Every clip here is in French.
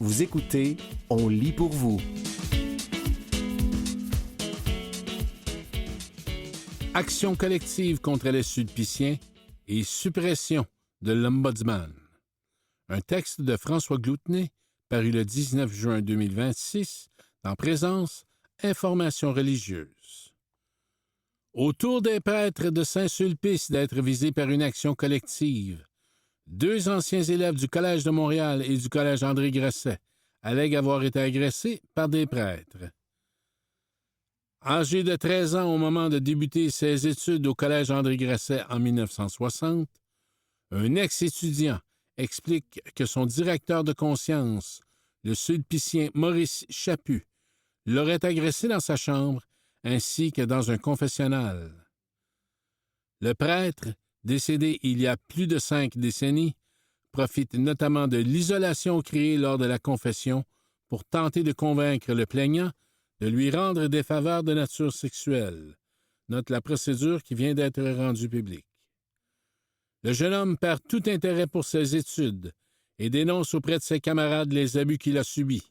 Vous écoutez On lit pour vous. Action collective contre les sulpiciens et suppression de l'Ombudsman. Un texte de François Gloutenay, paru le 19 juin 2026, dans Présence, Information religieuse. Autour des prêtres de Saint-Sulpice d'être visés par une action collective, 2 anciens élèves du Collège de Montréal et du Collège André Grasset allèguent avoir été agressés par des prêtres. Âgé de 13 ans au moment de débuter ses études au Collège André Grasset en 1960, un ex-étudiant explique que son directeur de conscience, le sulpicien Maurice Chaput, l'aurait agressé dans sa chambre ainsi que dans un confessionnal. Le prêtre, décédé il y a plus de 5 décennies, profite notamment de l'isolation créée lors de la confession pour tenter de convaincre le plaignant de lui rendre des faveurs de nature sexuelle. Note la procédure qui vient d'être rendue publique. Le jeune homme perd tout intérêt pour ses études et dénonce auprès de ses camarades les abus qu'il a subis.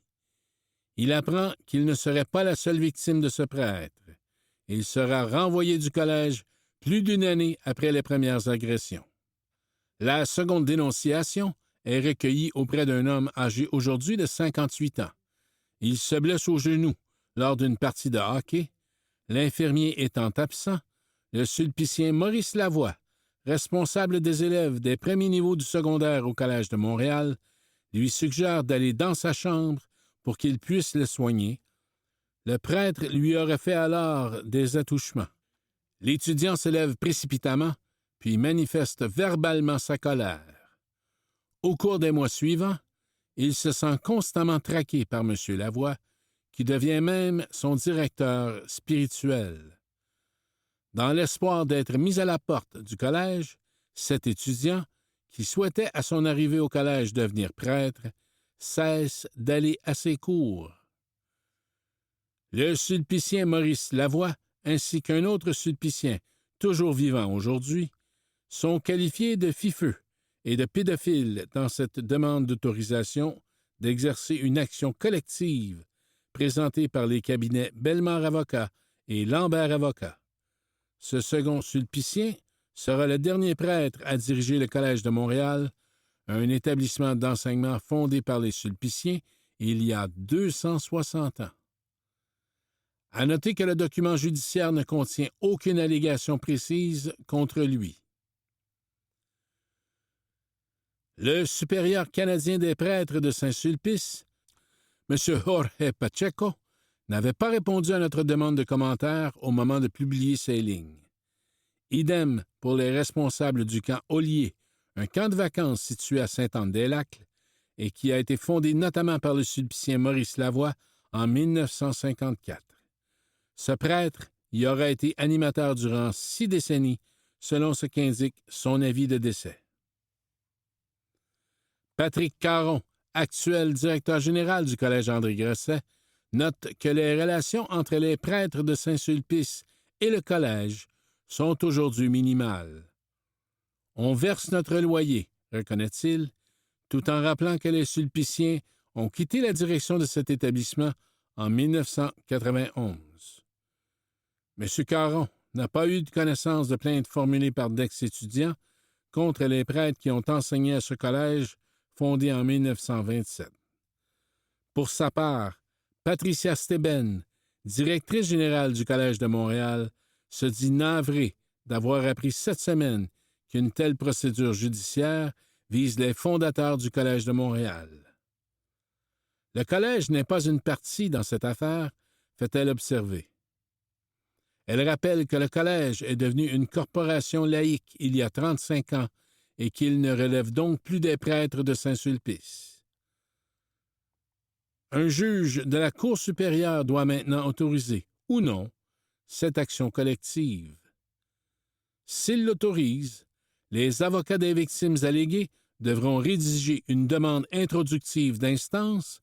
Il apprend qu'il ne serait pas la seule victime de ce prêtre. Il sera renvoyé du collège plus d'1 année après les premières agressions. La seconde dénonciation est recueillie auprès d'un homme âgé aujourd'hui de 58 ans. Il se blesse au genou lors d'une partie de hockey. L'infirmier étant absent, le sulpicien Maurice Lavoie, responsable des élèves des premiers niveaux du secondaire au Collège de Montréal, lui suggère d'aller dans sa chambre pour qu'il puisse le soigner. Le prêtre lui aurait fait alors des attouchements. L'étudiant se lève précipitamment, puis manifeste verbalement sa colère. Au cours des mois suivants, il se sent constamment traqué par M. Lavoie, qui devient même son directeur spirituel. Dans l'espoir d'être mis à la porte du collège, cet étudiant, qui souhaitait à son arrivée au collège devenir prêtre, cesse d'aller à ses cours. Le sulpicien Maurice Lavoie, ainsi qu'un autre sulpicien, toujours vivant aujourd'hui, sont qualifiés de fifeux et de pédophiles dans cette demande d'autorisation d'exercer une action collective présentée par les cabinets Bellemare Avocats et Lambert Avocats. Ce second sulpicien sera le dernier prêtre à diriger le Collège de Montréal, un établissement d'enseignement fondé par les sulpiciens il y a 260 ans. À noter que le document judiciaire ne contient aucune allégation précise contre lui. Le supérieur canadien des prêtres de Saint-Sulpice, M. Jorge Pacheco, n'avait pas répondu à notre demande de commentaire au moment de publier ces lignes. Idem pour les responsables du camp Ollier, un camp de vacances situé à Sainte-Anne-des-Lacs et qui a été fondé notamment par le sulpicien Maurice Lavoie en 1954. Ce prêtre y aura été animateur durant 6 décennies, selon ce qu'indique son avis de décès. Patrick Caron, actuel directeur général du Collège André Grasset, note que les relations entre les prêtres de Saint-Sulpice et le collège sont aujourd'hui minimales. On verse notre loyer, reconnaît-il, tout en rappelant que les sulpiciens ont quitté la direction de cet établissement en 1991. M. Caron n'a pas eu de connaissance de plaintes formulées par d'ex-étudiants contre les prêtres qui ont enseigné à ce collège fondé en 1927. Pour sa part, Patricia Steben, directrice générale du Collège de Montréal, se dit navrée d'avoir appris cette semaine qu'une telle procédure judiciaire vise les fondateurs du Collège de Montréal. Le collège n'est pas une partie dans cette affaire, fait-elle observer. Elle rappelle que le collège est devenu une corporation laïque il y a 35 ans et qu'il ne relève donc plus des prêtres de Saint-Sulpice. Un juge de la Cour supérieure doit maintenant autoriser, ou non, cette action collective. S'il l'autorise, les avocats des victimes alléguées devront rédiger une demande introductive d'instance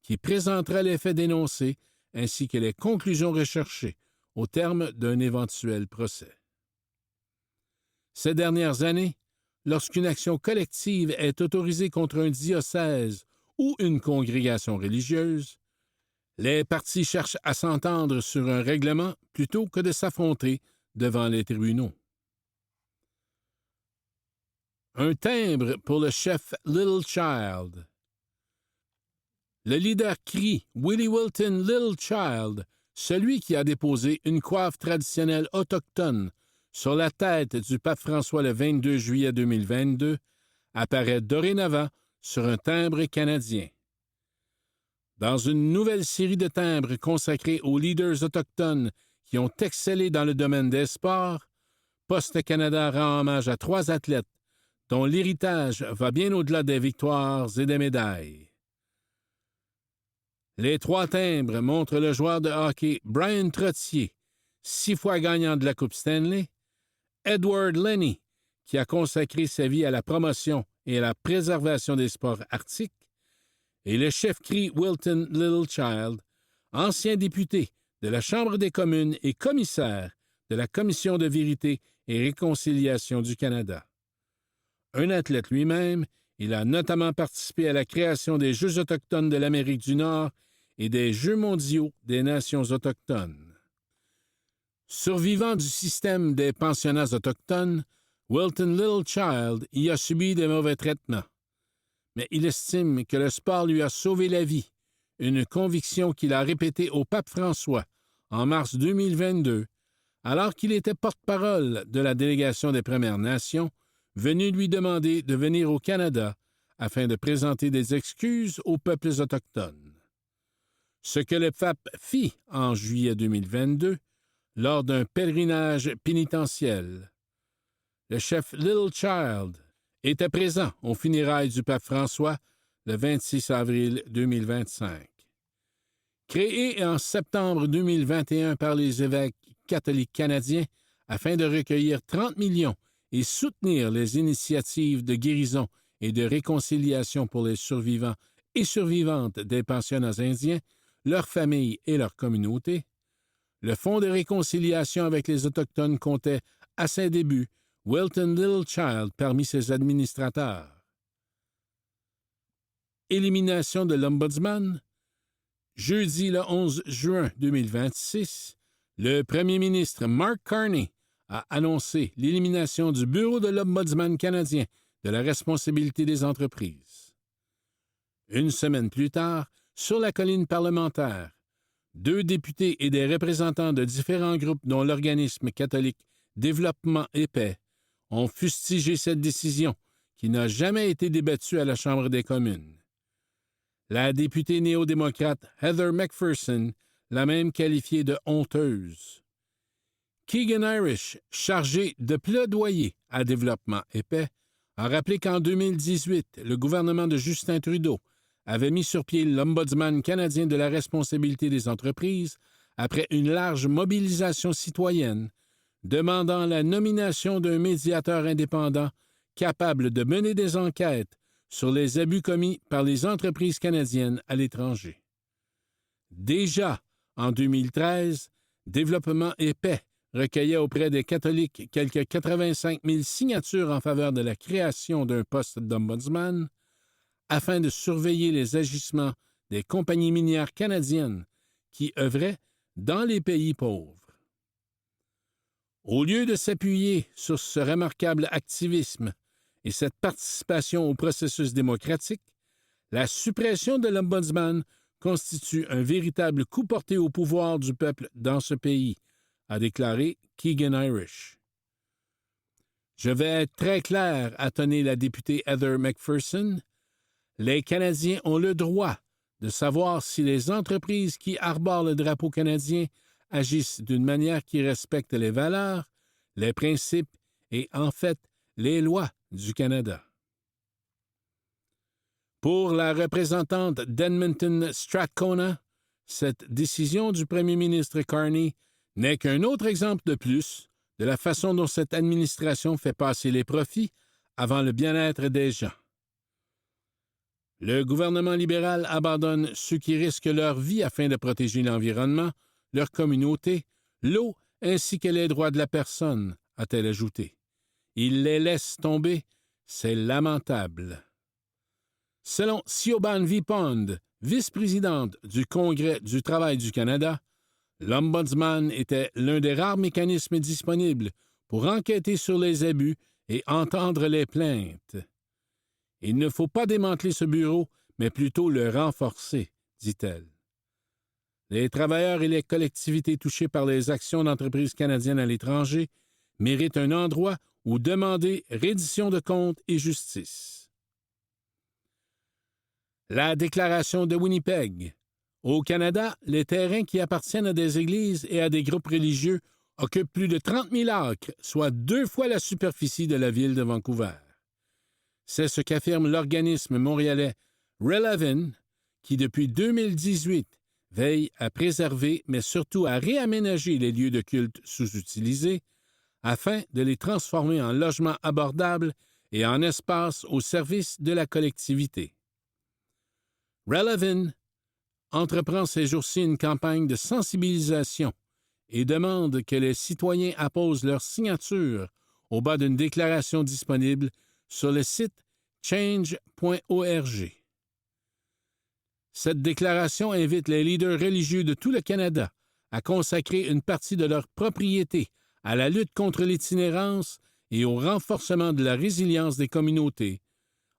qui présentera les faits dénoncés ainsi que les conclusions recherchées au terme d'un éventuel procès. Ces dernières années, lorsqu'une action collective est autorisée contre un diocèse ou une congrégation religieuse, les parties cherchent à s'entendre sur un règlement plutôt que de s'affronter devant les tribunaux. Un timbre pour le chef Little Child. Le leader crie « Willie Wilton Little Child », celui qui a déposé une coiffe traditionnelle autochtone sur la tête du pape François le 22 juillet 2022, apparaît dorénavant sur un timbre canadien. Dans une nouvelle série de timbres consacrés aux leaders autochtones qui ont excellé dans le domaine des sports, Poste Canada rend hommage à 3 athlètes dont l'héritage va bien au-delà des victoires et des médailles. Les 3 timbres montrent le joueur de hockey Brian Trottier, 6 fois gagnant de la Coupe Stanley, Edward Lenny, qui a consacré sa vie à la promotion et à la préservation des sports arctiques, et le chef-cri Wilton Little Child, ancien député de la Chambre des communes et commissaire de la Commission de vérité et réconciliation du Canada. Un athlète lui-même, il a notamment participé à la création des Jeux autochtones de l'Amérique du Nord et des Jeux mondiaux des nations autochtones. Survivant du système des pensionnats autochtones, Wilton Little Child y a subi de mauvais traitements. Mais il estime que le sport lui a sauvé la vie, une conviction qu'il a répétée au pape François en mars 2022, alors qu'il était porte-parole de la délégation des Premières Nations, venu lui demander de venir au Canada afin de présenter des excuses aux peuples autochtones. Ce que le pape fit en juillet 2022 lors d'un pèlerinage pénitentiel. Le chef Little Child était présent aux funérailles du pape François le 26 avril 2025. Créé en septembre 2021 par les évêques catholiques canadiens afin de recueillir 30 millions et soutenir les initiatives de guérison et de réconciliation pour les survivants et survivantes des pensionnats indiens, leurs familles et leurs communautés, le Fonds de réconciliation avec les Autochtones comptait, à ses débuts, Wilton Little Child parmi ses administrateurs. Élimination de l'Ombudsman. Jeudi le 11 juin 2026, le premier ministre Mark Carney a annoncé l'élimination du Bureau de l'Ombudsman canadien de la responsabilité des entreprises. Une semaine plus tard, sur la colline parlementaire, 2 députés et des représentants de différents groupes dont l'organisme catholique Développement et Paix ont fustigé cette décision qui n'a jamais été débattue à la Chambre des communes. La députée néo-démocrate Heather McPherson l'a même qualifiée de honteuse. Keegan Irish, chargé de plaidoyer à Développement et Paix, a rappelé qu'en 2018, le gouvernement de Justin Trudeau avait mis sur pied l'Ombudsman canadien de la responsabilité des entreprises après une large mobilisation citoyenne demandant la nomination d'un médiateur indépendant capable de mener des enquêtes sur les abus commis par les entreprises canadiennes à l'étranger. Déjà, en 2013, Développement et Paix recueillait auprès des catholiques quelques 85 000 signatures en faveur de la création d'un poste d'ombudsman afin de surveiller les agissements des compagnies minières canadiennes qui œuvraient dans les pays pauvres. Au lieu de s'appuyer sur ce remarquable activisme et cette participation au processus démocratique, la suppression de l'Ombudsman constitue un véritable coup porté au pouvoir du peuple dans ce pays, a déclaré Keegan Irish. Je vais être très clair, a tonné la députée Heather McPherson. Les Canadiens ont le droit de savoir si les entreprises qui arborent le drapeau canadien agissent d'une manière qui respecte les valeurs, les principes et, en fait, les lois du Canada. Pour la représentante d'Edmonton Strathcona, cette décision du premier ministre Carney n'est qu'un autre exemple de plus de la façon dont cette administration fait passer les profits avant le bien-être des gens. Le gouvernement libéral abandonne ceux qui risquent leur vie afin de protéger l'environnement, leur communauté, l'eau ainsi que les droits de la personne, a-t-elle ajouté. Il les laisse tomber, c'est lamentable. Selon Siobhan V. Pond, vice-présidente du Congrès du travail du Canada, l'Ombudsman était l'un des rares mécanismes disponibles pour enquêter sur les abus et entendre les plaintes. Il ne faut pas démanteler ce bureau, mais plutôt le renforcer, dit-elle. Les travailleurs et les collectivités touchées par les actions d'entreprises canadiennes à l'étranger méritent un endroit où demander reddition de comptes et justice. La déclaration de Winnipeg. Au Canada, les terrains qui appartiennent à des églises et à des groupes religieux occupent plus de 30 000 acres, soit 2 fois la superficie de la ville de Vancouver. C'est ce qu'affirme l'organisme montréalais Relevin, qui depuis 2018 veille à préserver, mais surtout à réaménager les lieux de culte sous-utilisés afin de les transformer en logements abordables et en espaces au service de la collectivité. Relevin entreprend ces jours-ci une campagne de sensibilisation et demande que les citoyens apposent leur signature au bas d'une déclaration disponible sur le site change.org. Cette déclaration invite les leaders religieux de tout le Canada à consacrer une partie de leur propriété à la lutte contre l'itinérance et au renforcement de la résilience des communautés,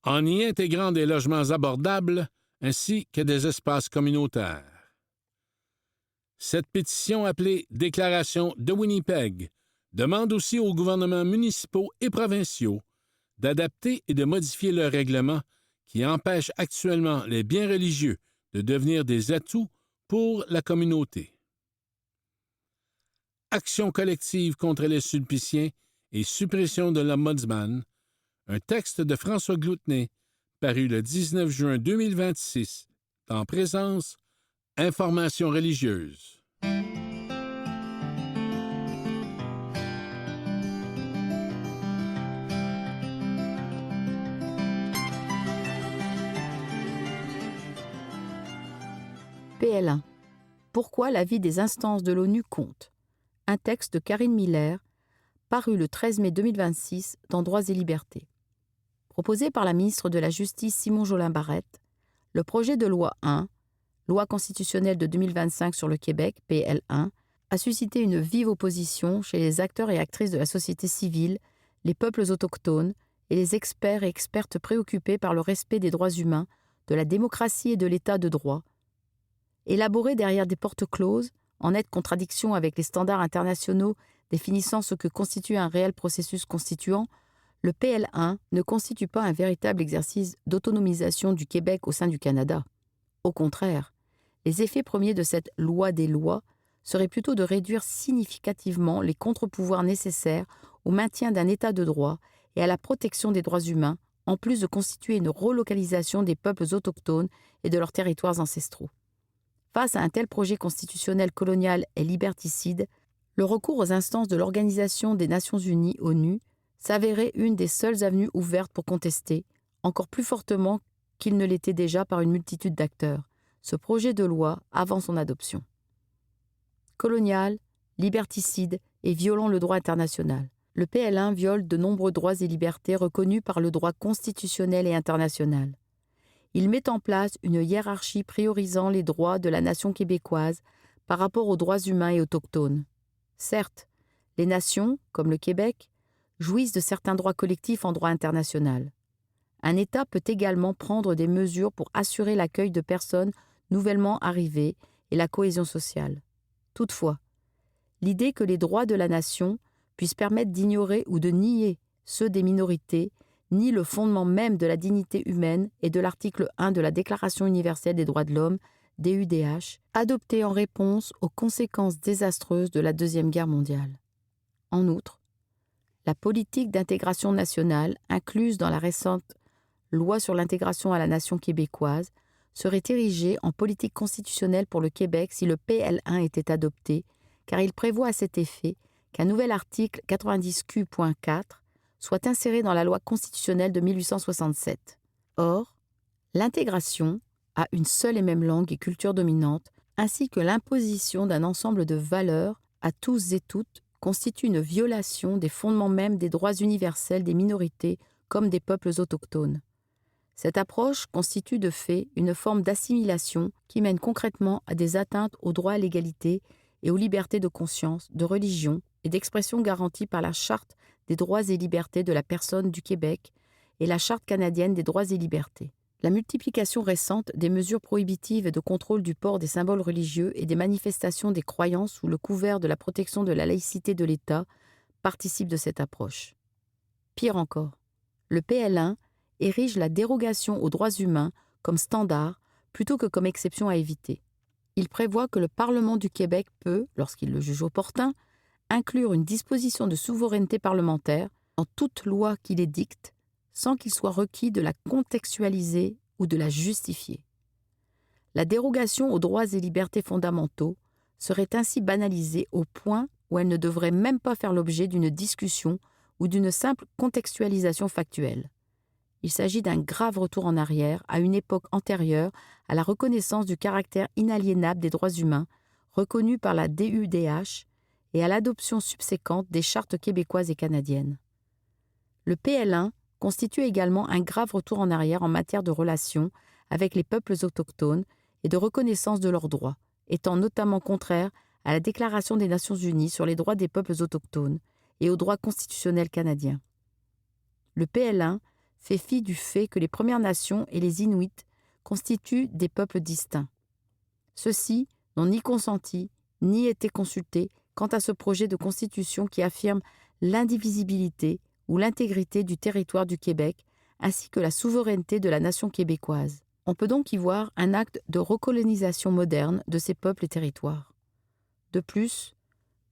en y intégrant des logements abordables ainsi que des espaces communautaires. Cette pétition appelée « Déclaration de Winnipeg » demande aussi aux gouvernements municipaux et provinciaux d'adapter et de modifier leurs règlements qui empêchent actuellement les biens religieux de devenir des atouts pour la communauté. Action collective contre les sulpiciens et suppression de l'Ombudsman, un texte de François Gloutenay, paru le 19 juin 2026, en présence Information religieuse. PL1. Pourquoi l'avis des instances de l'ONU compte? Un texte de Karine Miller, paru le 13 mai 2026 dans Droits et Libertés. Proposé par la ministre de la Justice Simon Jolin Barrette, le projet de loi 1, loi constitutionnelle de 2025 sur le Québec, PL1, a suscité une vive opposition chez les acteurs et actrices de la société civile, les peuples autochtones et les experts et expertes préoccupés par le respect des droits humains, de la démocratie et de l'état de droit. Élaboré derrière des portes closes, en nette contradiction avec les standards internationaux définissant ce que constitue un réel processus constituant, le PL1 ne constitue pas un véritable exercice d'autonomisation du Québec au sein du Canada. Au contraire, les effets premiers de cette loi des lois seraient plutôt de réduire significativement les contre-pouvoirs nécessaires au maintien d'un état de droit et à la protection des droits humains, en plus de constituer une relocalisation des peuples autochtones et de leurs territoires ancestraux. Face à un tel projet constitutionnel colonial et liberticide, le recours aux instances de l'Organisation des Nations Unies, ONU, s'avérait une des seules avenues ouvertes pour contester, encore plus fortement qu'il ne l'était déjà par une multitude d'acteurs, ce projet de loi avant son adoption. Colonial, liberticide et violant le droit international, le PL1 viole de nombreux droits et libertés reconnus par le droit constitutionnel et international. Il met en place une hiérarchie priorisant les droits de la nation québécoise par rapport aux droits humains et autochtones. Certes, les nations, comme le Québec, jouissent de certains droits collectifs en droit international. Un État peut également prendre des mesures pour assurer l'accueil de personnes nouvellement arrivées et la cohésion sociale. Toutefois, l'idée que les droits de la nation puissent permettre d'ignorer ou de nier ceux des minorités nie le fondement même de la dignité humaine et de l'article 1 de la Déclaration universelle des droits de l'homme, DUDH, adoptée en réponse aux conséquences désastreuses de la Deuxième Guerre mondiale. En outre, la politique d'intégration nationale, incluse dans la récente loi sur l'intégration à la nation québécoise, serait érigée en politique constitutionnelle pour le Québec si le PL1 était adopté, car il prévoit à cet effet qu'un nouvel article 90Q.4 soit inséré dans la loi constitutionnelle de 1867. Or, l'intégration à une seule et même langue et culture dominante, ainsi que l'imposition d'un ensemble de valeurs à tous et toutes, constitue une violation des fondements mêmes des droits universels des minorités comme des peuples autochtones. Cette approche constitue de fait une forme d'assimilation qui mène concrètement à des atteintes au droit à l'égalité et aux libertés de conscience, de religion et d'expression garanties par la Charte des droits et libertés de la personne du Québec et la Charte canadienne des droits et libertés. La multiplication récente des mesures prohibitives et de contrôle du port des symboles religieux et des manifestations des croyances sous le couvert de la protection de la laïcité de l'État participe de cette approche. Pire encore, le PL1 érige la dérogation aux droits humains comme standard plutôt que comme exception à éviter. Il prévoit que le Parlement du Québec peut, lorsqu'il le juge opportun, inclure une disposition de souveraineté parlementaire dans toute loi qu'il édicte, sans qu'il soit requis de la contextualiser ou de la justifier. La dérogation aux droits et libertés fondamentaux serait ainsi banalisée au point où elle ne devrait même pas faire l'objet d'une discussion ou d'une simple contextualisation factuelle. Il s'agit d'un grave retour en arrière à une époque antérieure à la reconnaissance du caractère inaliénable des droits humains reconnus par la DUDH et à l'adoption subséquente des chartes québécoises et canadiennes. Le PL1 constitue également un grave retour en arrière en matière de relations avec les peuples autochtones et de reconnaissance de leurs droits, étant notamment contraire à la Déclaration des Nations unies sur les droits des peuples autochtones et aux droits constitutionnels canadiens. Le PL1 fait fi du fait que les Premières Nations et les Inuits constituent des peuples distincts. Ceux-ci n'ont ni consenti, ni été consultés quant à ce projet de constitution qui affirme l'indivisibilité ou l'intégrité du territoire du Québec, ainsi que la souveraineté de la nation québécoise. On peut donc y voir un acte de recolonisation moderne de ces peuples et territoires. De plus,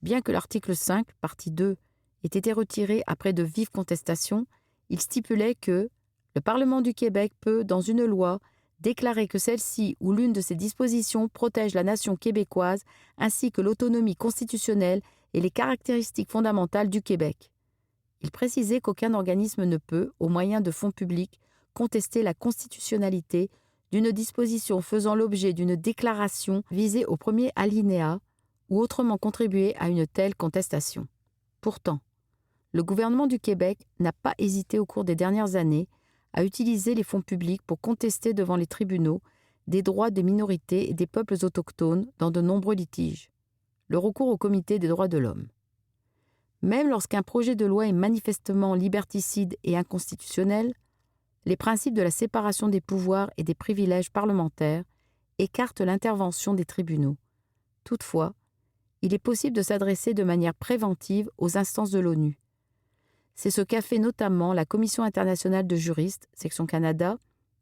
bien que l'article 5, partie 2, ait été retiré après de vives contestations, il stipulait que le Parlement du Québec peut, dans une loi, déclarer que celle-ci ou l'une de ses dispositions protège la nation québécoise ainsi que l'autonomie constitutionnelle et les caractéristiques fondamentales du Québec. Il précisait qu'aucun organisme ne peut, au moyen de fonds publics, contester la constitutionnalité d'une disposition faisant l'objet d'une déclaration visée au premier alinéa ou autrement contribuer à une telle contestation. Pourtant, le gouvernement du Québec n'a pas hésité au cours des dernières années à utiliser les fonds publics pour contester devant les tribunaux des droits des minorités et des peuples autochtones dans de nombreux litiges. Le recours au Comité des droits de l'homme. Même lorsqu'un projet de loi est manifestement liberticide et inconstitutionnel, les principes de la séparation des pouvoirs et des privilèges parlementaires écartent l'intervention des tribunaux. Toutefois, il est possible de s'adresser de manière préventive aux instances de l'ONU. C'est ce qu'a fait notamment la Commission internationale de juristes, section Canada,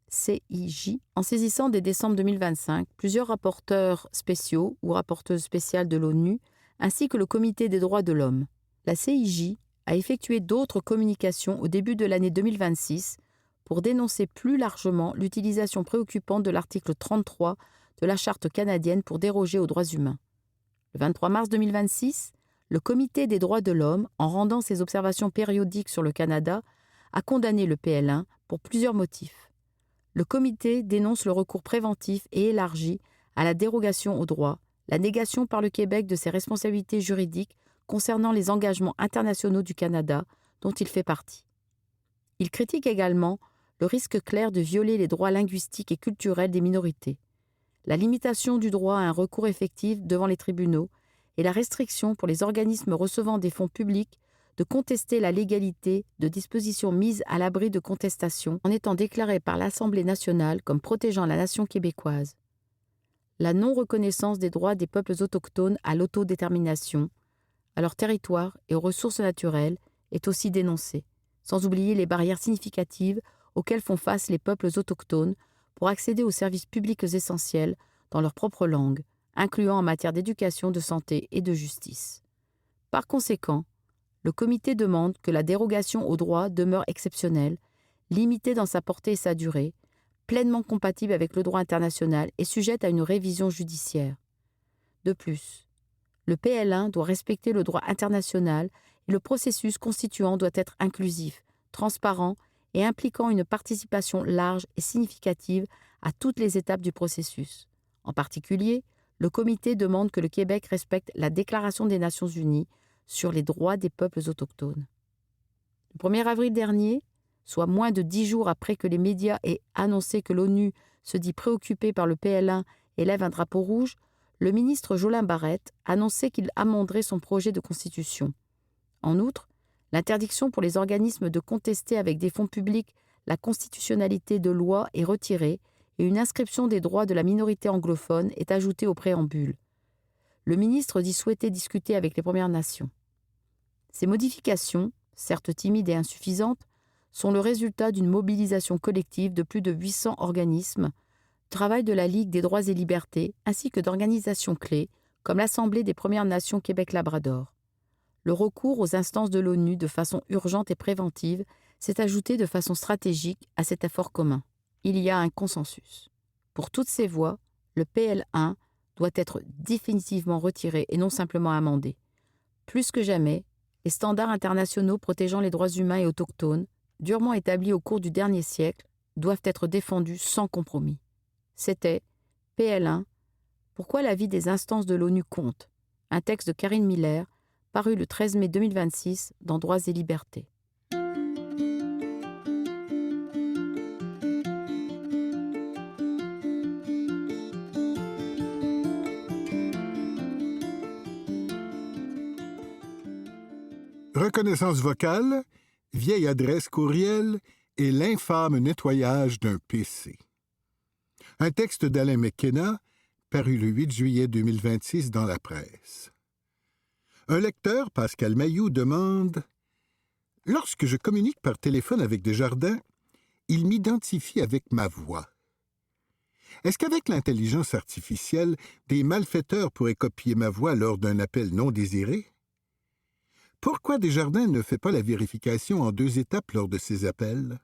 CIJ, en saisissant dès décembre 2025 plusieurs rapporteurs spéciaux ou rapporteuses spéciales de l'ONU, ainsi que le Comité des droits de l'homme. La CIJ a effectué d'autres communications au début de l'année 2026 pour dénoncer plus largement l'utilisation préoccupante de l'article 33 de la Charte canadienne pour déroger aux droits humains. Le 23 mars 2026, le Comité des droits de l'homme, en rendant ses observations périodiques sur le Canada, a condamné le PL1 pour plusieurs motifs. Le comité dénonce le recours préventif et élargi à la dérogation aux droits, la négation par le Québec de ses responsabilités juridiques concernant les engagements internationaux du Canada dont il fait partie. Il critique également le risque clair de violer les droits linguistiques et culturels des minorités, la limitation du droit à un recours effectif devant les tribunaux et la restriction pour les organismes recevant des fonds publics de contester la légalité de dispositions mises à l'abri de contestation en étant déclarées par l'Assemblée nationale comme protégeant la nation québécoise. La non-reconnaissance des droits des peuples autochtones à l'autodétermination, à leur territoire et aux ressources naturelles est aussi dénoncée, sans oublier les barrières significatives auxquelles font face les peuples autochtones pour accéder aux services publics essentiels dans leur propre langue, incluant en matière d'éducation, de santé et de justice. Par conséquent, le comité demande que la dérogation aux droits demeure exceptionnelle, limitée dans sa portée et sa durée, pleinement compatible avec le droit international et sujette à une révision judiciaire. De plus, le PL1 doit respecter le droit international et le processus constituant doit être inclusif, transparent et impliquant une participation large et significative à toutes les étapes du processus. En particulier, le comité demande que le Québec respecte la Déclaration des Nations unies sur les droits des peuples autochtones. Le 1er avril dernier, soit moins de 10 jours après que les médias aient annoncé que l'ONU se dit préoccupée par le PL1 et lève un drapeau rouge, le ministre Jolin Barrette annonçait qu'il amenderait son projet de constitution. En outre, l'interdiction pour les organismes de contester avec des fonds publics la constitutionnalité de lois est retirée et une inscription des droits de la minorité anglophone est ajoutée au préambule. Le ministre dit souhaiter discuter avec les Premières Nations. Ces modifications, certes timides et insuffisantes, sont le résultat d'une mobilisation collective de plus de 800 organismes, travail de la Ligue des droits et libertés, ainsi que d'organisations clés, comme l'Assemblée des Premières Nations Québec-Labrador. Le recours aux instances de l'ONU de façon urgente et préventive s'est ajouté de façon stratégique à cet effort commun. Il y a un consensus. Pour toutes ces voix, le PL1 doit être définitivement retiré et non simplement amendé. Plus que jamais, les standards internationaux protégeant les droits humains et autochtones, durement établis au cours du dernier siècle, doivent être défendus sans compromis. C'était PL1, Pourquoi la vie des instances de l'ONU compte, un texte de Karine Miller, paru le 13 mai 2026 dans Droits et Libertés. Reconnaissance vocale, vieille adresse courriel et l'infâme nettoyage d'un PC. Un texte d'Alain McKenna, paru le 8 juillet 2026 dans la presse. Un lecteur, Pascal Mailloux, demande « Lorsque je communique par téléphone avec Desjardins, il m'identifie avec ma voix. Est-ce qu'avec l'intelligence artificielle, des malfaiteurs pourraient copier ma voix lors d'un appel non désiré? Pourquoi Desjardins ne fait pas la vérification en 2 étapes lors de ses appels? »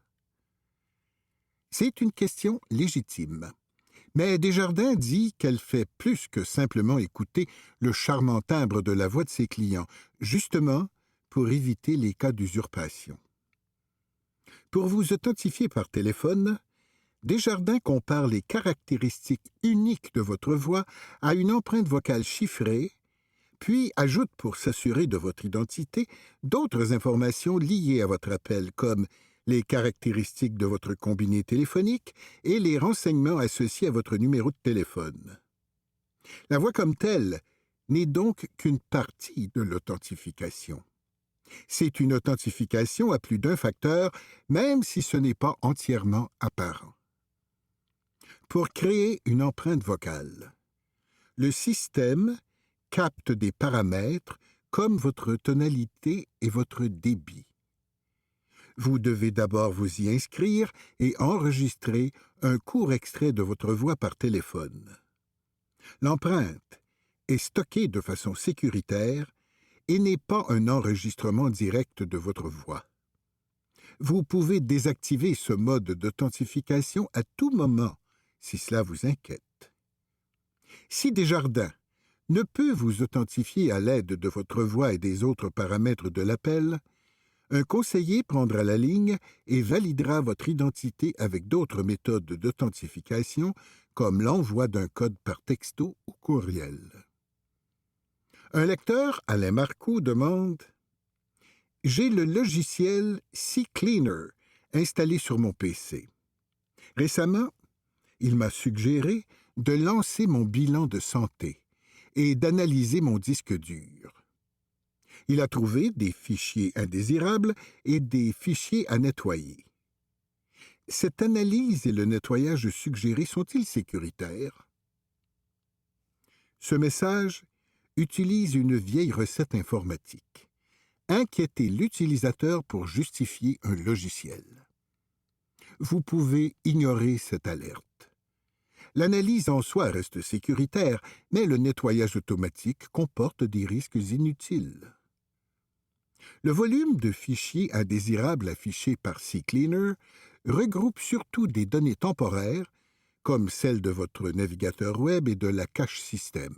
C'est une question légitime. Mais Desjardins dit qu'elle fait plus que simplement écouter le charmant timbre de la voix de ses clients, justement pour éviter les cas d'usurpation. Pour vous authentifier par téléphone, Desjardins compare les caractéristiques uniques de votre voix à une empreinte vocale chiffrée, puis ajoute pour s'assurer de votre identité d'autres informations liées à votre appel, comme les caractéristiques de votre combiné téléphonique et les renseignements associés à votre numéro de téléphone. La voix comme telle n'est donc qu'une partie de l'authentification. C'est une authentification à plus d'un facteur, même si ce n'est pas entièrement apparent. Pour créer une empreinte vocale, le système capte des paramètres comme votre tonalité et votre débit. Vous devez d'abord vous y inscrire et enregistrer un court extrait de votre voix par téléphone. L'empreinte est stockée de façon sécuritaire et n'est pas un enregistrement direct de votre voix. Vous pouvez désactiver ce mode d'authentification à tout moment, si cela vous inquiète. Si Desjardins ne peut vous authentifier à l'aide de votre voix et des autres paramètres de l'appel, un conseiller prendra la ligne et validera votre identité avec d'autres méthodes d'authentification, comme l'envoi d'un code par texto ou courriel. Un lecteur, Alain Marcoux, demande « J'ai le logiciel CCleaner installé sur mon PC. Récemment, il m'a suggéré de lancer mon bilan de santé et d'analyser mon disque dur. Il a trouvé des fichiers indésirables et des fichiers à nettoyer. Cette analyse et le nettoyage suggérés sont-ils sécuritaires? » Ce message utilise une vieille recette informatique. Inquiétez l'utilisateur pour justifier un logiciel. Vous pouvez ignorer cette alerte. L'analyse en soi reste sécuritaire, mais le nettoyage automatique comporte des risques inutiles. Le volume de fichiers indésirables affichés par CCleaner regroupe surtout des données temporaires, comme celles de votre navigateur web et de la cache système.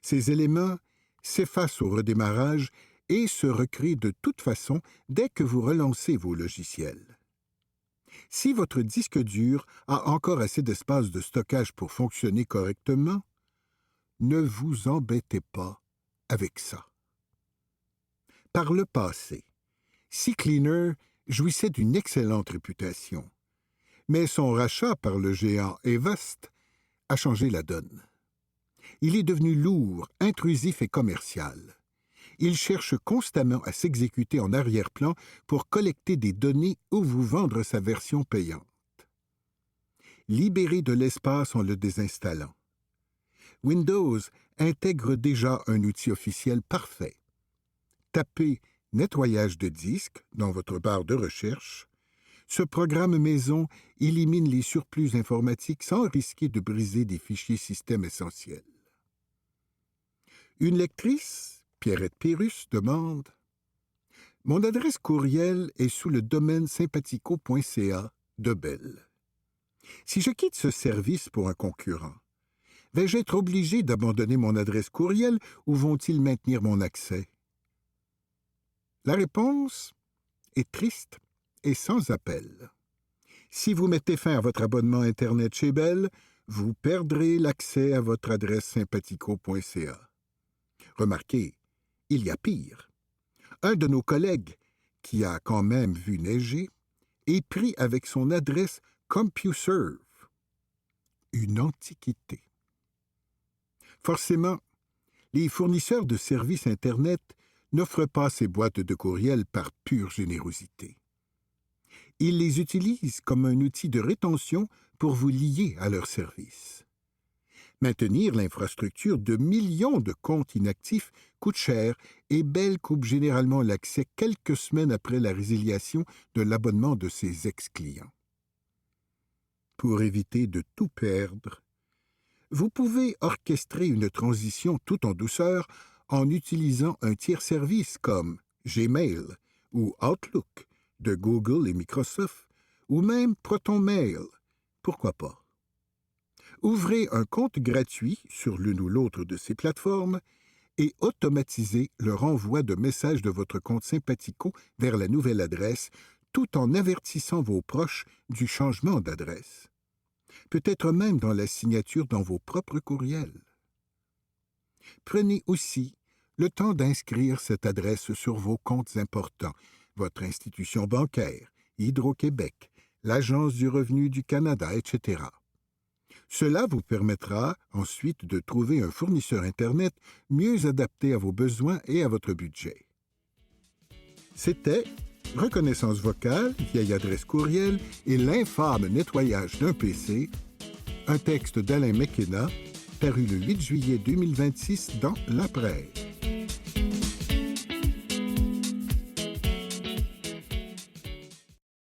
Ces éléments s'effacent au redémarrage et se recréent de toute façon dès que vous relancez vos logiciels. Si votre disque dur a encore assez d'espace de stockage pour fonctionner correctement, ne vous embêtez pas avec ça. Par le passé, CCleaner jouissait d'une excellente réputation. Mais son rachat par le géant Avast a changé la donne. Il est devenu lourd, intrusif et commercial. Il cherche constamment à s'exécuter en arrière-plan pour collecter des données ou vous vendre sa version payante. Libérez de l'espace en le désinstallant. Windows intègre déjà un outil officiel parfait. Tapez « Nettoyage de disque » dans votre barre de recherche. Ce programme maison élimine les surplus informatiques sans risquer de briser des fichiers système essentiels. Une lectrice, Pierrette Pérus, demande « Mon adresse courriel est sous le domaine sympathico.ca de Bell. Si je quitte ce service pour un concurrent, vais-je être obligé d'abandonner mon adresse courriel ou vont-ils maintenir mon accès? » La réponse est triste et sans appel. Si vous mettez fin à votre abonnement Internet chez Bell, vous perdrez l'accès à votre adresse sympathico.ca. Remarquez, il y a pire. Un de nos collègues, qui a quand même vu neiger, est pris avec son adresse CompuServe. Une antiquité. Forcément, les fournisseurs de services Internet n'offrent pas ces boîtes de courriel par pure générosité. Ils les utilisent comme un outil de rétention pour vous lier à leur service. Maintenir l'infrastructure de millions de comptes inactifs coûte cher et Bell coupe généralement l'accès quelques semaines après la résiliation de l'abonnement de ses ex-clients. Pour éviter de tout perdre, vous pouvez orchestrer une transition tout en douceur en utilisant un tiers-service comme Gmail ou Outlook de Google et Microsoft, ou même ProtonMail, pourquoi pas. Ouvrez un compte gratuit sur l'une ou l'autre de ces plateformes et automatisez le renvoi de messages de votre compte Sympathico vers la nouvelle adresse, tout en avertissant vos proches du changement d'adresse. Peut-être même dans la signature dans vos propres courriels. Prenez aussi le temps d'inscrire cette adresse sur vos comptes importants, votre institution bancaire, Hydro-Québec, l'Agence du revenu du Canada, etc. Cela vous permettra ensuite de trouver un fournisseur Internet mieux adapté à vos besoins et à votre budget. C'était Reconnaissance vocale, vieille adresse courriel et l'infâme nettoyage d'un PC, un texte d'Alain McKenna, paru le 8 juillet 2026 dans La Presse.